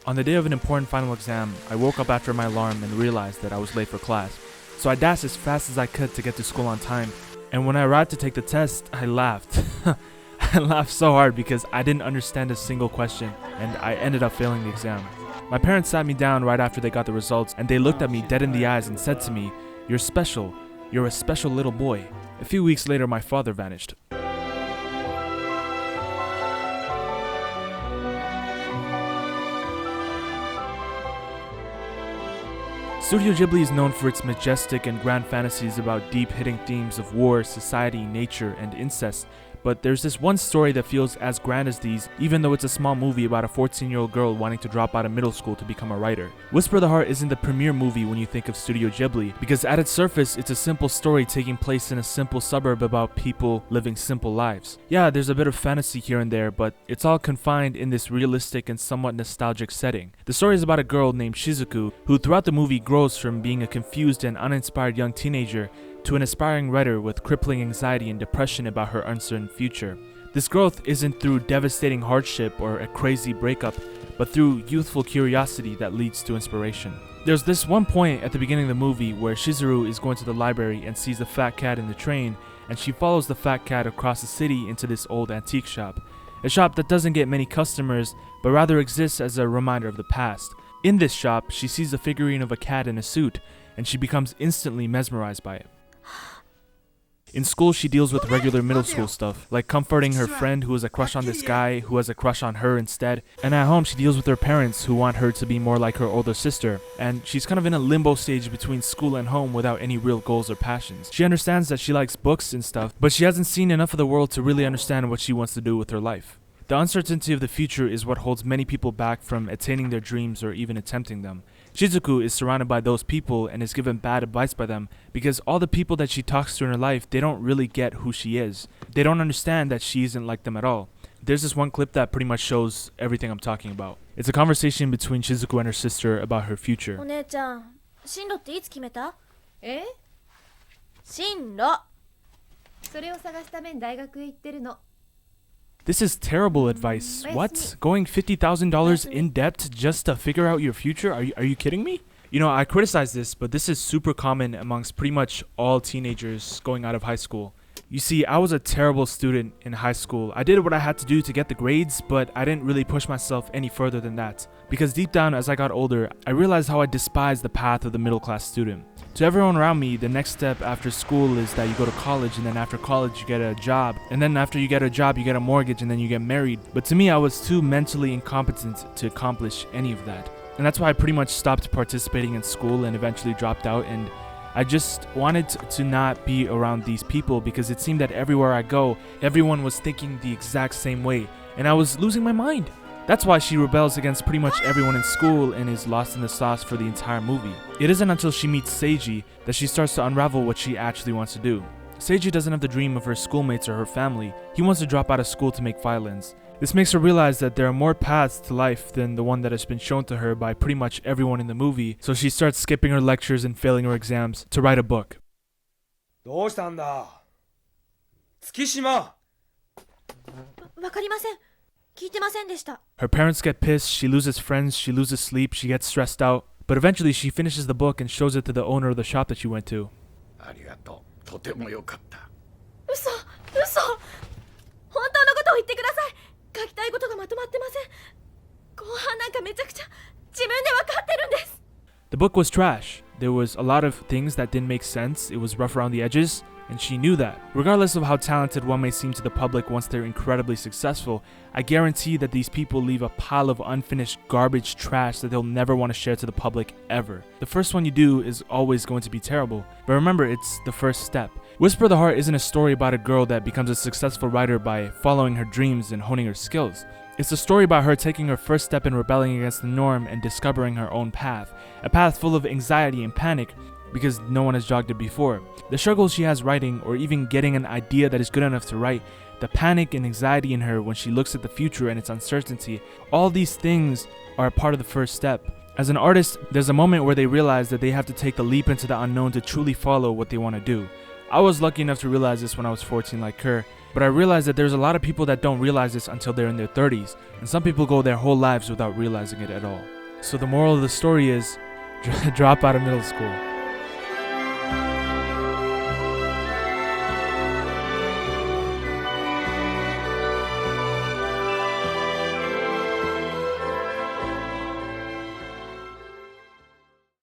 On the day of an important final exam, I woke up after my alarm and realized that I was late for class. So I dashed as fast as I could to get to school on time, and when I arrived to take the test, I laughed. I laughed so hard because I didn't understand a single question, and I ended up failing the exam. My parents sat me down right after they got the results, and they looked at me dead in the eyes and said to me, "You're special. You're a special little boy." A few weeks later, my father vanished. Studio Ghibli is known for its majestic and grand fantasies about deep-hitting themes of war, society, nature, and incest. But there's this one story that feels as grand as these, even though it's a small movie about a 14-year-old girl wanting to drop out of middle school to become a writer. Whisper the Heart isn't the premier movie when you think of Studio Ghibli, because at its surface, it's a simple story taking place in a simple suburb about people living simple lives. Yeah, there's a bit of fantasy here and there, but it's all confined in this realistic and somewhat nostalgic setting. The story is about a girl named Shizuku, who throughout the movie grows from being a confused and uninspired young teenager to an aspiring writer with crippling anxiety and depression about her uncertain future. This growth isn't through devastating hardship or a crazy breakup, but through youthful curiosity that leads to inspiration. There's this one point at the beginning of the movie where Shizuru is going to the library and sees the fat cat in the train, and she follows the fat cat across the city into this old antique shop. A shop that doesn't get many customers, but rather exists as a reminder of the past. In this shop, she sees a figurine of a cat in a suit, and she becomes instantly mesmerized by it. In school, she deals with regular middle school stuff, like comforting her friend who has a crush on this guy who has a crush on her instead. And at home, she deals with her parents who want her to be more like her older sister. And she's kind of in a limbo stage between school and home without any real goals or passions. She understands that she likes books and stuff, but she hasn't seen enough of the world to really understand what she wants to do with her life. The uncertainty of the future is what holds many people back from attaining their dreams or even attempting them. Shizuku is surrounded by those people and is given bad advice by them because all the people that she talks to in her life, they don't really get who she is. They don't understand that she isn't like them at all. There's this one clip that pretty much shows everything I'm talking about. It's a conversation between Shizuku and her sister about her future. お姉ちゃん、進路っていつ決めた？進路。それを探すために大学へ行ってるの。 This is terrible advice. What? Going $50,000 in debt just to figure out your future? Are you kidding me? You know, I criticize this, but this is super common amongst pretty much all teenagers going out of high school. You see, I was a terrible student in high school. I did what I had to do to get the grades, but I didn't really push myself any further than that. Because deep down, as I got older, I realized how I despised the path of the middle-class student. To everyone around me, the next step after school is that you go to college, and then after college you get a job, and then after you get a job you get a mortgage, and then you get married. But to me, I was too mentally incompetent to accomplish any of that. And that's why I pretty much stopped participating in school and eventually dropped out, and I just wanted to not be around these people because it seemed that everywhere I go, everyone was thinking the exact same way, and I was losing my mind. That's why she rebels against pretty much everyone in school and is lost in the sauce for the entire movie. It isn't until she meets Seiji that she starts to unravel what she actually wants to do. Seiji doesn't have the dream of her schoolmates or her family. He wants to drop out of school to make violins. This makes her realize that there are more paths to life than the one that has been shown to her by pretty much everyone in the movie, so she starts skipping her lectures and failing her exams to write a book. どうしたんだ？月島。わかりません。聞いてませんでした。 Her parents get pissed, she loses friends, she loses sleep, she gets stressed out, but eventually she finishes the book and shows it to the owner of the shop that she went to. ありがとう。とてもよかった。嘘。本当のことを言ってください。書きたいことがまとまってません。後半なんかめちゃくちゃ自分でわかってるんです。 The book was trash. There was a lot of things that didn't make sense. It was rough around the edges, and she knew that. Regardless of how talented one may seem to the public once they're incredibly successful, I guarantee that these people leave a pile of unfinished garbage trash that they'll never want to share to the public ever. The first one you do is always going to be terrible, but remember, it's the first step. Whisper the Heart isn't a story about a girl that becomes a successful writer by following her dreams and honing her skills. It's a story about her taking her first step in rebelling against the norm and discovering her own path, a path full of anxiety and panic because no one has jogged it before. The struggles she has writing or even getting an idea that is good enough to write, the panic and anxiety in her when she looks at the future and its uncertainty, all these things are a part of the first step. As an artist, there's a moment where they realize that they have to take the leap into the unknown to truly follow what they want to do. I was lucky enough to realize this when I was 14 like her, but I realized that there's a lot of people that don't realize this until they're in their 30s, and some people go their whole lives without realizing it at all. So the moral of the story is drop out of middle school.